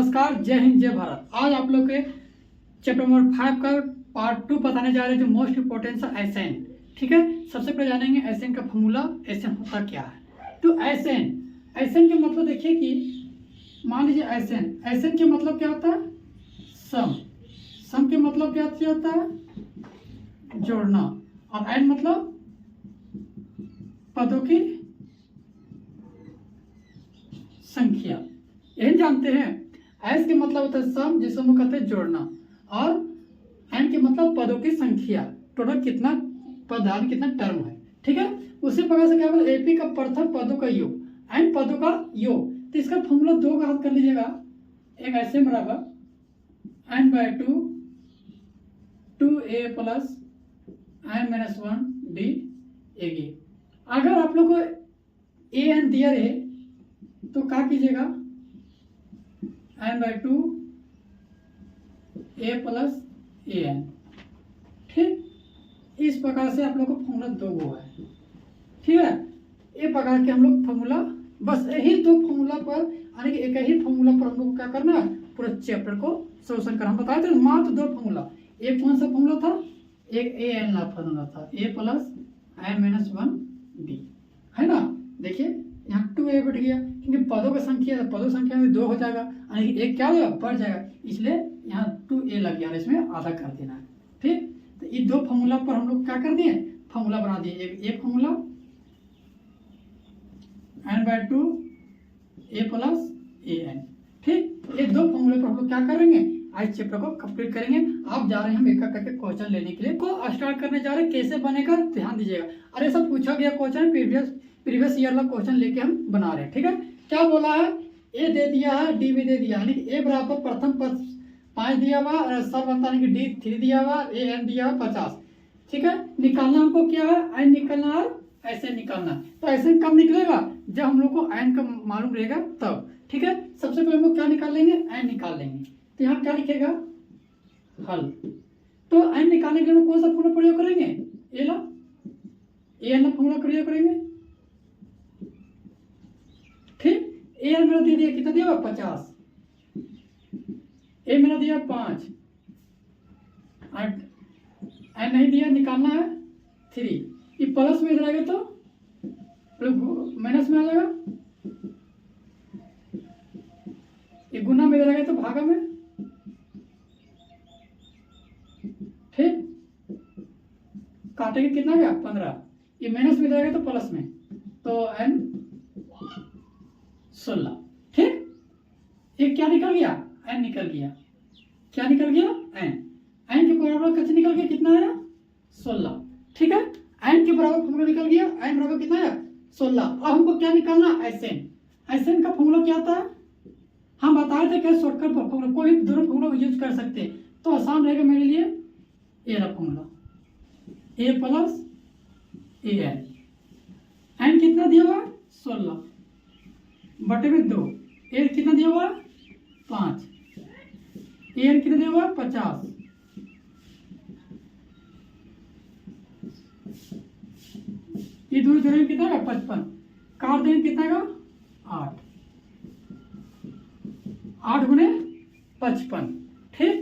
नमस्कार, जय हिंद, जय भारत। आज आप लोग के चैप्टर नंबर 5 का पार्ट 2 बताने जा रहे हैं, जो मोस्ट इंपोर्टेंट है एसएन। ठीक है, सबसे पहले जानेंगे एसएन का फॉर्मूला, एसएन होता क्या है। तो एसएन के मतलब देखिए कि मान लीजिए एसएन के मतलब क्या होता है, सम के मतलब क्या होता है, जोड़ना, और एन मतलब पदों की संख्या। यही जानते हैं। एस के मतलब होता है सम, जिसे हम कहते हैं जोड़ना, और एन के मतलब पदों की संख्या, टोटल कितना पद है, कितना टर्म है। ठीक है, उसी प्रकार से क्या बोले, एपी का प्रथम पदों का योग, एन पदों का योग। तो इसका फॉर्मूला दो का हाथ कर लीजिएगा, एक ऐसे बराबर n by two 2a plus n minus 1 D एगी। अगर आप लोग को ए एन दिया रहे तो क्या कीजिएगा, N by two A plus A N. ठीक, इस प्रकार से आप लोग को फॉर्मूला दो गो है। ठीक है, ये प्रकार के हम लोग फॉर्मूला, बस यही दो फॉर्मूला पर, यानी कि एक ही फॉर्मूला पर हम लोग को क्या करना है, पूरा चैप्टर को सोल्यूशन करना। हम बताए थे मात्र दो फॉर्मूला। एक कौन सा फॉर्मूला था, एक ए एन ला फॉर्मूला था, ए प्लस एन माइनस 1 डी, है ना। देखिए यहाँ 2a बैठ गया, क्योंकि पदों की संख्या, पदों की संख्या में 2 हो जाएगा, यानी कि एक क्या हो जाएगा, बढ़ जाएगा, इसलिए यहाँ 2a लग गया, इसमें आधा कर देना है। ठीक, तो ये दो फॉर्मूला पर हम लोग क्या कर दिए, फॉर्मूला बना दिए। एक formula N by two A plus A N. ठीक, ये दो फॉर्मूले पर हम लोग क्या करेंगे, आज चैप्टर को कंप्लीट करेंगे। आप जा रहे हैं हम एक करके क्वेश्चन लेने के लिए को स्टार्ट करने जा रहे हैं। कैसे बनेगा ध्यान दीजिएगा। अरे सब पूछा गया क्वेश्चन, प्रीवियस ईयर का क्वेश्चन लेके हम बना रहे हैं। ठीक है, क्या बोला है, ए दे दिया है, डी भी दे दिया, यानी कि ए बराबर प्रथम पद 5 दिया हुआ, और सब बनता है कि डी 3 दिया हुआ, ए एन दिया हुआ 50। ठीक है, निकालना हमको क्या है, एन निकालना और ऐसे निकालना। तो ऐसे कब निकलेगा, जब हम लोग को एन का मालूम रहेगा तब। ठीक है, सबसे पहले हम लोग क्या निकाल लेंगे, एन निकाल लेंगे। तो यहाँ क्या लिखेगा, हल। तो एन निकालने के लिए कौन सा फॉर्मूला प्रयोग करेंगे, ए ला ए एन फॉर्मूला प्रयोग करेंगे। ठीक, ए एन मेरा दे दिया, कितना दिया 50, ए मेरा दिया 5, एन नहीं दिया, निकालना है 3। ये प्लस में इधर आएगा तो माइनस में आ जाएगा, ये गुना में इधर आएगा तो भागा में। ठीक, काटेंगे कितना गया 15, ये माइनस में जाएगा तो प्लस में, तो एन 16। ठीक, ये क्या निकल गया, एन निकल गया। क्या निकल गया, एन के बराबर कैसे निकल गया, कितना आया 16। ठीक है, एन के बराबर फॉर्मूला निकल गया, एन बराबर कितना आया 16। अब हमको क्या निकालना, एसएन का फॉर्मूला क्या था, हम बताए थे कि शॉर्टकट फॉर्मूला, कोई भी दोनों फॉर्मूला यूज कर सकते हैं, तो आसान रहेगा मेरे लिए। ए रहा formula, A plus A N कितना दिया हुआ 16 बटे में 2, ए कितना दिया हुआ 5, ए एन कितना दिया हुआ 50, ये दोनों जोड़ेंगे कितना है 55, काट देंगे कितना का 8, 8 गुने 55। ठीक,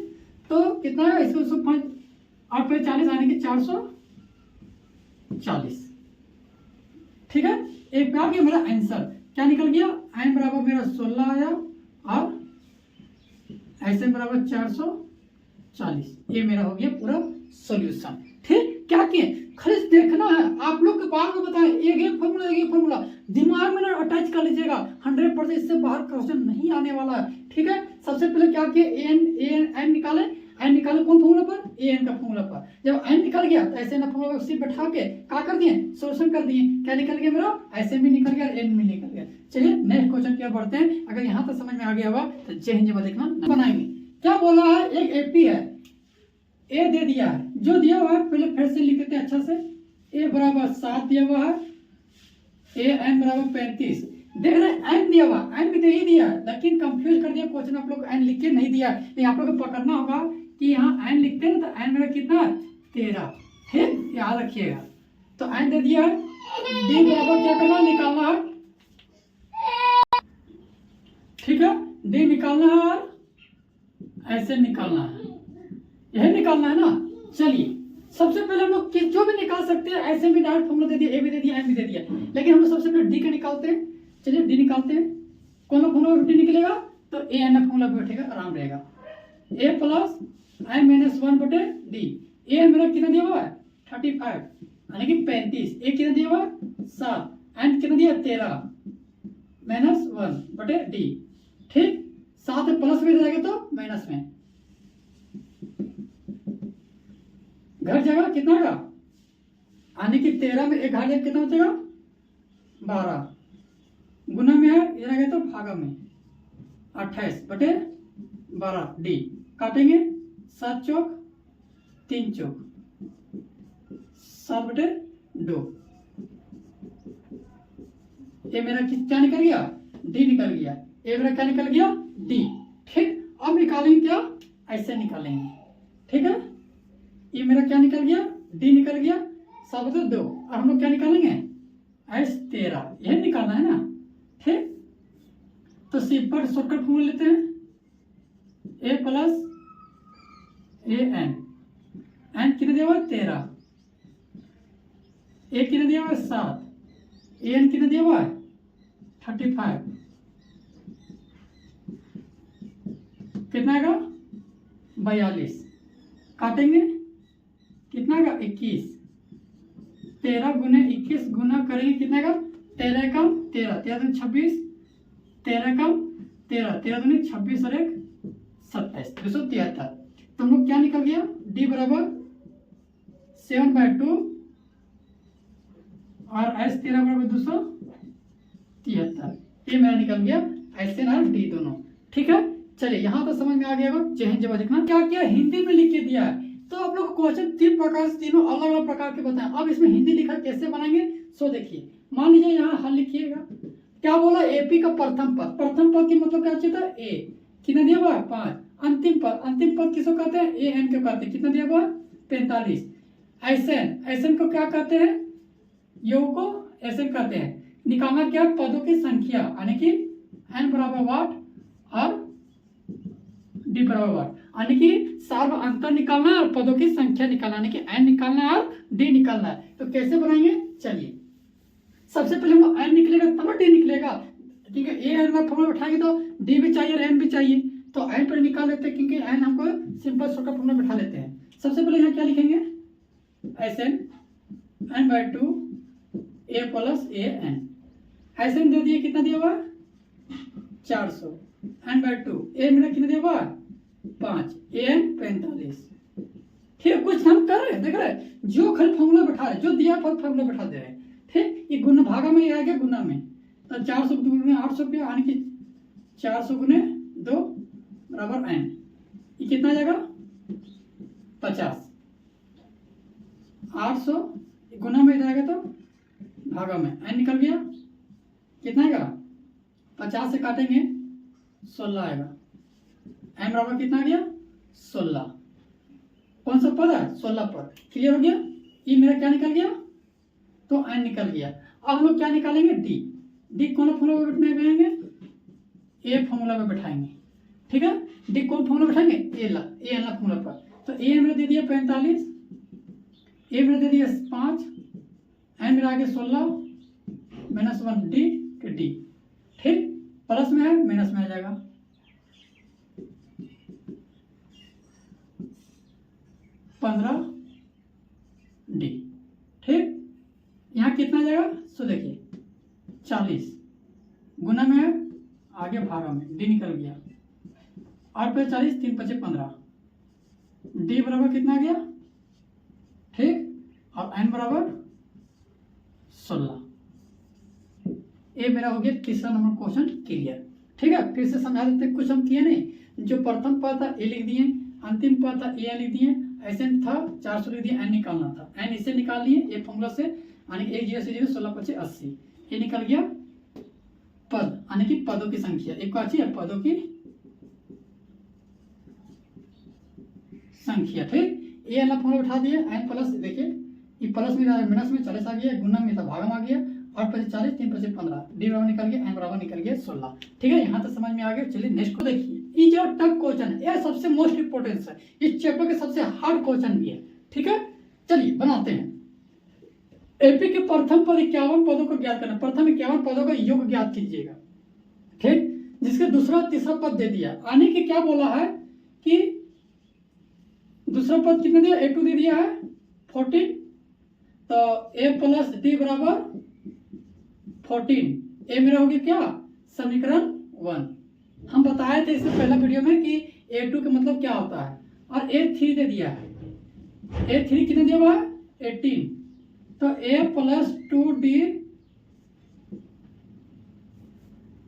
तो कितना है, इसको 8 पे 40 आने की 440। ठीक है, एक आ गया मेरा आंसर, क्या निकल गया, एन बराबर मेरा 16 आया, और एस एन बराबर 440। ये मेरा हो गया पूरा सॉल्यूशन। ठीक, क्या किए, खाली देखना है, आप लोग के बाद में बताएं, एक फॉर्मूला दिमाग में ना अटैच कर लीजिएगा, 100% इससे बाहर क्वेश्चन नहीं आने वाला है। ठीक है, सबसे पहले क्या किए, एन निकाले कौन फॉर्मूला पर, ए एन का फॉर्मूला पर। जब एन निकल गया तो ऐसे ना फॉर्मूला उसी बैठा के क्या कर दिए, सोल्यूशन कर दिए। क्या निकल गया मेरा, ऐसे भी निकल गया, एन भी निकल गया। चलिए नेक्स्ट क्वेश्चन की ओर बढ़ते हैं। अगर यहाँ तक समझ में आ गया होगा तो जय हिंद, जय देखना बनाएंगे। क्या बोला है, एक एपी है, ए दे दिया है, जो दिया हुआ है पहले फिर से लिख देते हैं अच्छा से। ए बराबर 7 दिया हुआ है, ए एन बराबर 35। देख रहे हैं एन दिया हुआ, एन भी दे ही दिया, लेकिन कंफ्यूज कर दिया क्वेश्चन, आप लोग एन लिख के नहीं दिया। नहीं, आप लोग को पकड़ना होगा कि यहाँ एन लिखते हैं ना, तो एन मेरा कितना है 13। ठीक, याद रखिएगा। तो एन दे दिया है, डी बराबर क्या करना, निकालना है। ठीक है, डी निकालना है, ऐसे निकालना है, यही निकालना है ना। चलिए सबसे पहले हम लोग जो भी निकाल सकते हैं, ऐसे भी डायरेक्ट फॉर्मूला दे दिया, ए भी दे दिया, एम भी दे दिया, लेकिन हम लोग सबसे पहले डी का निकालते हैं। चलिए डी निकालते हैं। कौन सा फॉर्मूला डी निकलेगा? तो ए एन फॉर्मूला बैठेगा, आराम रहेगा। ए प्लस एन माइनस 1 बटे डी। ए मेरा कितना दिया हुआ है 35 यानी कि 35। ए कितना दिया हुआ है 7, एन कितना दिया 13 माइनस 1 बटे डी। ठीक, 7 में प्लस में जाएगा तो माइनस में घट जाएगा, कितना का यानी कि 13 में एक घट जाएगा, कितना बचेगा 12। गुना में है ये रहेगा तो भागा में 28 बटे 12 डी। काटेंगे 7 चौक 3 चौक 7 बटे 2। ये मेरा क्या निकल गया? डी निकल गया। ये मेरा क्या निकल गया? डी। ठीक, अब निकालेंगे क्या? ऐसे निकालेंगे। ठीक है, ये मेरा क्या निकल गया? डी निकल गया 7 बटे 2। और हम लोग क्या निकालेंगे? एस 13, यही निकालना है ना। ठीक, तो सिंपल शॉर्टकट फॉर्मूला लेते हैं। ए प्लस ए एन, एन कितना दिया हुआ है 13, ए कितना दिया हुआ है 7, ए एन कितना दिया हुआ है 35, कितना आएगा 42। काटेंगे कितना आएगा 21। 13 गुने 21 गुना करेंगे कितना आएगा 13 कम 13, 13 दूनी 26, 13 कम 13, 13 दूनी 26 और 1 27, 273। तो हम लोग क्या निकल गया? डी बराबर 7/2 और एस 13 बराबर 273। ये मेरा निकल गया ऐसे ना डी दोनों। ठीक है, चलिए यहाँ तो समझ में आ गया होगा। जय जब देखना क्या किया हिंदी में लिख के दिया है। तो आप लोग क्वेश्चन 3 प्रकार से, तीनों अलग अलग प्रकार के बताएं। अब इसमें हिंदी लिखा कैसे बनाएंगे सो देखिए। मान लीजिए यहाँ हल लिखिएगा, क्या बोला? एपी का प्रथम पद। प्रथम पद की मतलब क्या चाहिए था? ए कितना दिया हुआ है 5। अंतिम पद, अंतिम पद किसको कहते हैं? ए एन को कहते हैं। कितना दिया हुआ है 45। एसएन, एसएन को क्या कहते हैं? योग को एसएन कहते हैं। निकालना क्या? पदों की संख्या, यानी कि एन बराबर वाट और डी बराबर वाट, यानी कि सार्व अंतर निकालना है और पदों की संख्या निकालना, यानी कि एन निकालना है और डी निकालना है। तो कैसे बनाएंगे? चलिए सबसे पहले हम एन निकलेगा तब डी निकलेगा। ठीक है, ए एन फॉर्मूला बैठाएंगे तो डी भी चाहिए और एन भी चाहिए। तो एन पर निकाल लेते हैं, क्योंकि एन हमको सिंपल शॉर्टकट फॉर्मूला बैठा लेते हैं। सबसे पहले यहाँ क्या लिखेंगे? S N n/2 A plus A N. S N दे दिए, कितना दिया हुआ 400, n/2 ए मेरा कितना दिया हुआ 5, ए एन 45। ठीक, कुछ हम कर रहे हैं, देख रहे हैं, जो खाली फॉर्मूला बैठा रहे, जो दिया फॉर्मूला बैठा दे रहे हैं। ठीक, ये गुना भागा में आ गया, गुना में तो 400 गुने 800 रुपया, यानी कि 400 गुने 2 बराबर एन। ये कितना आ जाएगा 50। 800 गुना में जाएगा तो भागा में एन निकल गया, कितना आएगा 50 से काटेंगे 16 आएगा। एन बराबर कितना आ गया 16। कौन सा पद है? 16 पद। क्लियर हो गया? ये मेरा क्या निकल गया? तो एन निकल गया। अब हम लोग क्या निकालेंगे? डी। डी कौन फॉर्मूला में बैठाएंगे? ए फॉर्मूला में बैठाएंगे। ठीक है, डी कौन फॉर्मूला बैठाएंगे? ए एन फॉर्मूला पर। तो ए मेरा दे दिया 45, ए मेरा दे दिया 5, एन मेरा आगे 16 -1 डी के डी। ठीक, प्लस में है माइनस में आ जाएगा। डी। ठीक, यहाँ कितना आ जाएगा सो देखिए 40 गुना में है आगे भागा में डी निकल गया। 8 पे 40 3 5 15 डी बराबर कितना आ गया? ठीक, और एन बराबर 16। ये मेरा हो गया तीसरा नंबर क्वेश्चन क्लियर। ठीक है, फिर से समझा देते, कुछ हम किए नहीं। जो प्रथम पद था ए लिख दिए, अंतिम पद था ए लिख दिए, ऐसे था 400 लिख दिए, एन निकालना था, एन इससे निकाल लिए ये फॉर्मूला से, यानी 1 0 से 0 16 5 80। ये निकल गया पद, यानी कि पदों की संख्या। एक अच्छी है पदों की संख्या। ठीक, ये वाला फॉर्मूला उठा दिए, एन प्लस देखिए ये प्लस में माइनस में 40 आ गया, गुना में था भागा में आ गया, 8 5 40 3 5 15 डी बराबर निकल गया, एन बराबर निकल गया 16। ठीक है, यहाँ तक समझ में आ गया। चलिए नेक्स्ट को देखिए। इज और टफ क्वेश्चन है, यह सबसे मोस्ट इंपोर्टेंस है, इस चैप्टर के सबसे हार्ड क्वेश्चन भी है। ठीक है, चलिए बनाते हैं। एपी के प्रथम पद 51 पदों को ज्ञात करना, प्रथम 51 पदों का योग ज्ञात कीजिएगा। ठीक, जिसके दूसरा तीसरा पद दे दिया, आने के क्या बोला है कि दूसरा पद कितने दिया, A2 दे दिया है 14, तो A प्लस डी बराबर 14, ए मेरा हो गया क्या, समीकरण 1। हम बताए थे इससे पहले वीडियो में कि A2 का मतलब क्या होता है, और A3 दे दिया है, A3 कितने दिया हुआ है 18, तो A प्लस 2D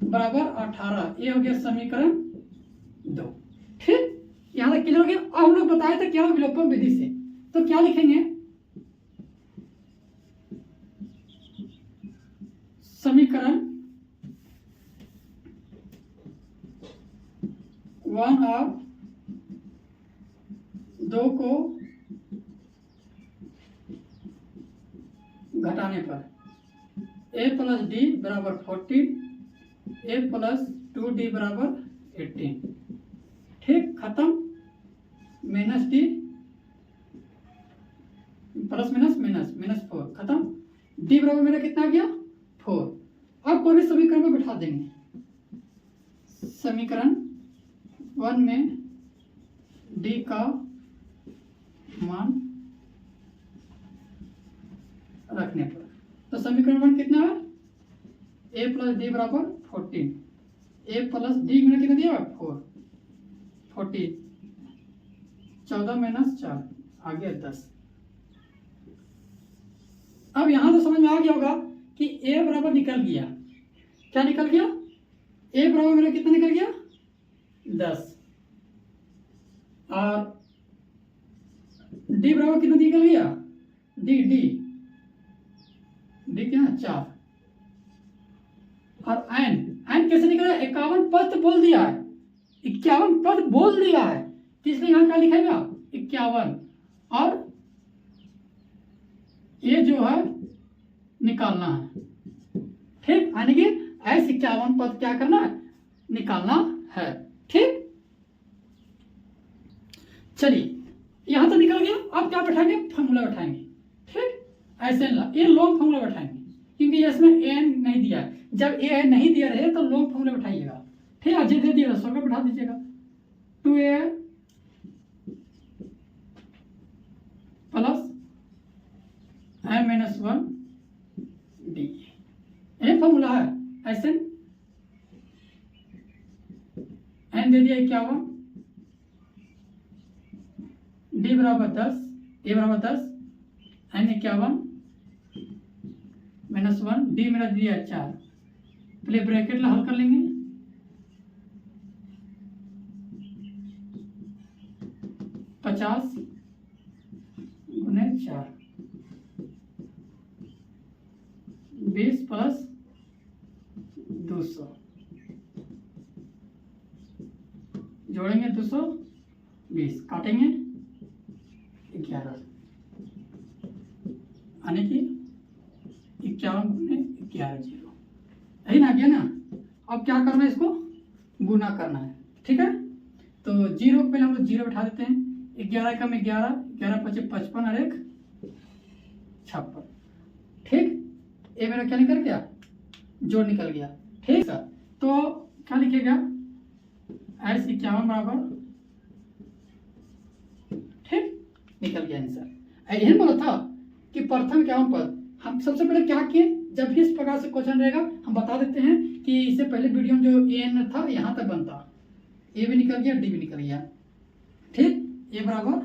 बराबर 18, ये हो गया समीकरण 2। ठीक, यहां तक क्लियर हो गया। अब हम लोग बताए थे क्या विलोपन विधि से, तो क्या लिखेंगे, समीकरण 1 और 2 को घटाने पर A प्लस डी बराबर 14, A प्लस 2D बराबर 18। ठीक, खत्म, minus D plus minus minus minus 4, खत्म, डी बराबर मेरा कितना आ गया 4। अब कोई भी समीकरण में बिठा देंगे, समीकरण 1 में डी का मान रखने पर, तो समीकरण 1 कितना है, A प्लस डी बराबर 14, A प्लस डी मैंने कितना दिया 4, 14, 14 माइनस 4 आ गया 10। अब यहां तो समझ में आ गया होगा कि A बराबर निकल गया, क्या निकल गया, A बराबर मेरा कितना निकल गया 10, और D बराबर कितना निकल गया, डी डी डी क्या 4, और एन कैसे निकला, 51 पद तो बोल दिया है, 51 पद बोल दिया है, तो इसलिए यहां क्या लिखेगा 51, और ये जो है निकालना है। ठीक, यानी कि ऐसे 51 पद क्या करना है, निकालना है। ठीक, चलिए यहां तो निकल गया, अब क्या बैठाएंगे, फॉर्मूला बैठाएंगे। ठीक, ऐसे ये लॉन्ग फॉर्मूला बैठाएंगे, क्योंकि इसमें एन नहीं दिया है, जब ए नहीं दिया रहे तो लॉन्ग फॉर्मूला बैठाइएगा। ठीक है, दे दिया शॉर्टकट बैठा दीजिएगा, 2a plus m minus 1 D, ये फॉर्मूला है। ऐसे n दे दिया 51, डी बराबर 10, ए बराबर 10, n 51 माइनस 1, डी मेरा दिया 4, पहले ब्रैकेट ला हल कर लेंगे, 50 गुने 4, 20 प्लस 200, जोड़ेंगे 220, काटेंगे 11, यानी कि 51 गुने 11 0, यही ना गया ना। अब क्या करना है, इसको गुना करना है। ठीक है, तो जीरो को पहले हम लोग जीरो बैठा देते हैं, 11 कम 11, 11 पचे 55 और 1 56। ठीक, ये मेरा क्या निकल गया, जोड़ निकल गया। ठीक है, तो क्या लिखेगा, ऐसे 51 बराबर, ठीक, निकल गया आंसर। यही बोला था कि प्रथम 51 पद, हम सबसे पहले क्या किए, जब भी इस प्रकार से क्वेश्चन रहेगा हम बता देते हैं कि इससे पहले वीडियो में जो एन था यहाँ तक बनता, ए भी निकल गया, डी भी निकल गया। ठीक, ए बराबर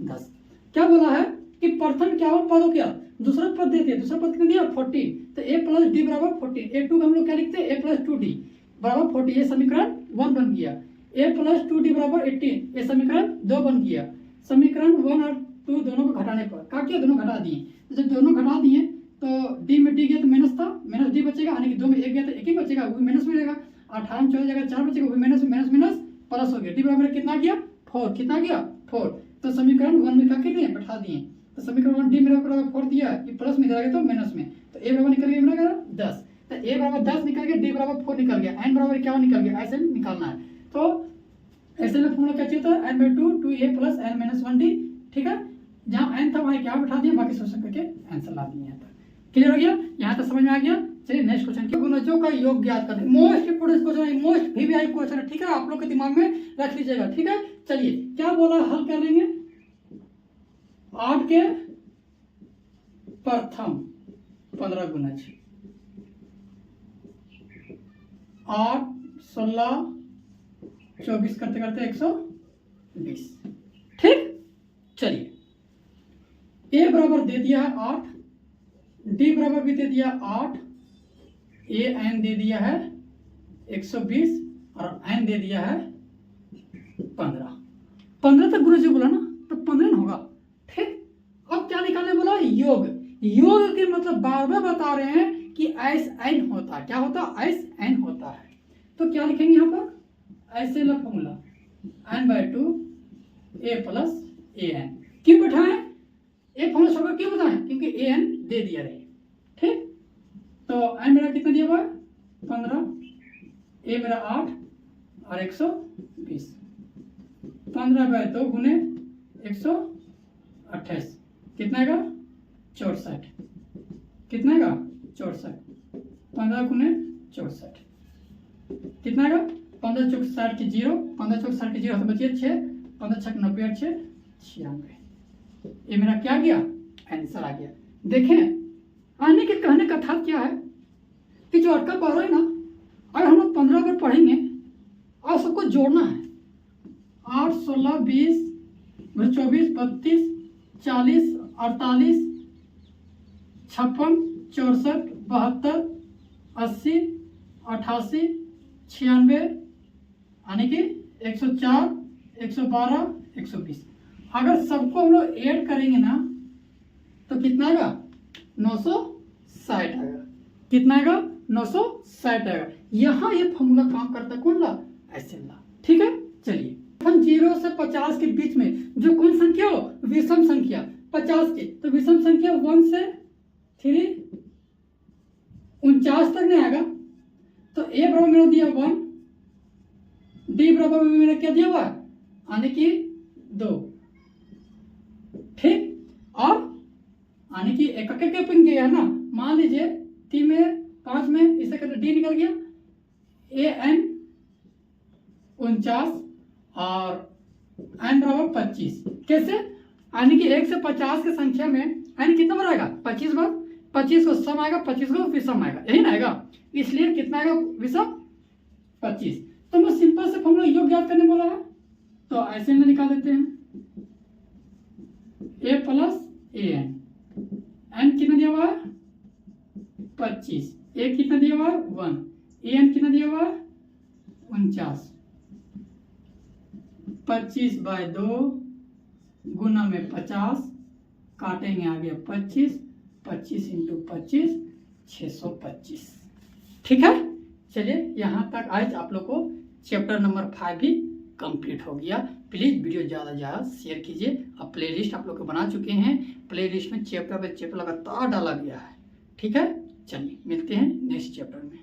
10। क्या बोला है कि प्रथम 51 पद हो गया, दूसरा पद देते, दूसरा पद कितना दिया 14, तो ए प्लस डी बराबर 14, A2 का हम लोग क्या लिखते हैं, ए प्लस 2D बराबर 40, ये समीकरण 1 बन गया। ए प्लस 2D बराबर 18, ये समीकरण 2 बन गया। समीकरण 1 और 2 दोनों को घटाने पर क्या किया, दोनों घटा दिए, तो जब दोनों घटा दिए तो डी में डी गया तो माइनस था, माइनस डी बचेगा, यानी कि 2 में 1 गया तो 1 ही बचेगा, वो माइनस में रहेगा, 18 में चला जाएगा 4 बचेगा, वो माइनस माइनस माइनस प्लस हो गया, डी बराबर कितना गया 4, कितना गया 4, तो समीकरण 1 में क्या कर दिए, बैठा दिए, तो समीकरण 1 डी मेरा बराबर 4 दिया, ये प्लस में जाएगा तो माइनस में, तो ए बराबर निकल गया मेरा 10, तो ए बराबर 10 निकल गया, डी बराबर 4 निकल गया, एन बराबर क्या निकल गया, ऐसे निकालना है। तो ऐसे में फॉर्मूला क्या चाहिए था, n/2 2a + n - 1d। ठीक है, जहाँ n था वहाँ क्या बैठा दिया, बाकी सोल्यूशन करके आंसर ला दिए। यहाँ तक क्लियर हो गया, यहाँ तक समझ में आ गया। चलिए नेक्स्ट क्वेश्चन, के गुणजों का योग ज्ञात करते हैं। मोस्ट इंपोर्टेंट क्वेश्चन है, मोस्ट VVI क्वेश्चन है। ठीक है, आप लोग के दिमाग में रख लीजिएगा। ठीक है, चलिए क्या बोला, हल कर लेंगे। 8 के प्रथम 15 गुणज, 8 16 24 करते करते 120। ठीक, चलिए a बराबर दे दिया है 8, d बराबर भी दे दिया 8, an दे दिया है 120 और n दे दिया है 15। 15 तक गुरुजी बोला ना, तो 15 ना होगा। ठीक, अब क्या निकालने बोला, योग। योग के मतलब बार बार बता रहे हैं कि एस एन होता है। क्या होता है, एस एन होता है। तो क्या लिखेंगे यहाँ पर, ऐसे ला फॉर्मूला n/2 a + an। क्यों बैठाएं, एक फॉर्मूला छोड़कर क्यों बताएं, क्योंकि an दे दिया रहे। ठीक, तो n मेरा कितना दिया हुआ है 15, a मेरा 8 और 120। 15/2 गुने 128 कितना आएगा 64। कितना आएगा 64। 15 गुने 64 कितना आएगा 15 चौक 60 की 0, 15 चौक 60 की 0 तो बचिए 6, 15 छक 90 और 6 96। ये मेरा क्या गया, आंसर आ गया। देखें आने के कहने का था क्या है कि जो अटका पा रहा है ना, अगर हम लोग 15 अगर पढ़ेंगे और सबको जोड़ना है, 8 16 20 24 32 40 48 56 64 72 80 88 96 यानी कि 104 112 120। अगर सबको हम लोग ऐड करेंगे ना तो कितना आएगा 960 आएगा। कितना आएगा 960 आएगा। यहाँ ये फॉर्मूला काम करता है, कौन ला, ऐसे ला। ठीक है, चलिए 0 से 50 के बीच में जो कौन संख्या हो, विषम संख्या 50 के, तो विषम संख्या 1 से 3 49 तक नहीं आएगा। तो a बराबर मेरा दिया 1, d बराबर में मेरा क्या दिया हुआ है, यानी कि 2। ठीक, और यानी कि एक के पिन गया है ना, मान लीजिए 3 में 5 में इसे कहते d निकल गया, an 49 और n बराबर 25। कैसे, यानी कि 1 से 50 की संख्या में n कितना बार आएगा 25 बार, 25 को सम आएगा 25 को विषम आएगा, यही ना आएगा, इसलिए कितना आएगा विषम 25। तो मैं सिंपल से फॉर्मूला योग ज्ञात करने बोला है, तो ऐसे में निकाल देते हैं a + an। n कितना दिया हुआ है 25, a कितना दिया हुआ है 1, an कितना दिया हुआ है 49। 25/2 गुना में 50, काटेंगे आगे 25, 25 × 25 625। ठीक है, चलिए यहाँ तक आज आप लोग को चैप्टर नंबर 5 भी कंप्लीट हो गया। प्लीज़ वीडियो ज़्यादा से ज़्यादा शेयर कीजिए। अब प्लेलिस्ट आप लोग को बना चुके हैं, प्लेलिस्ट में चैप्टर बाय चैप्टर लगातार डाला गया है। ठीक है, चलिए मिलते हैं नेक्स्ट चैप्टर में।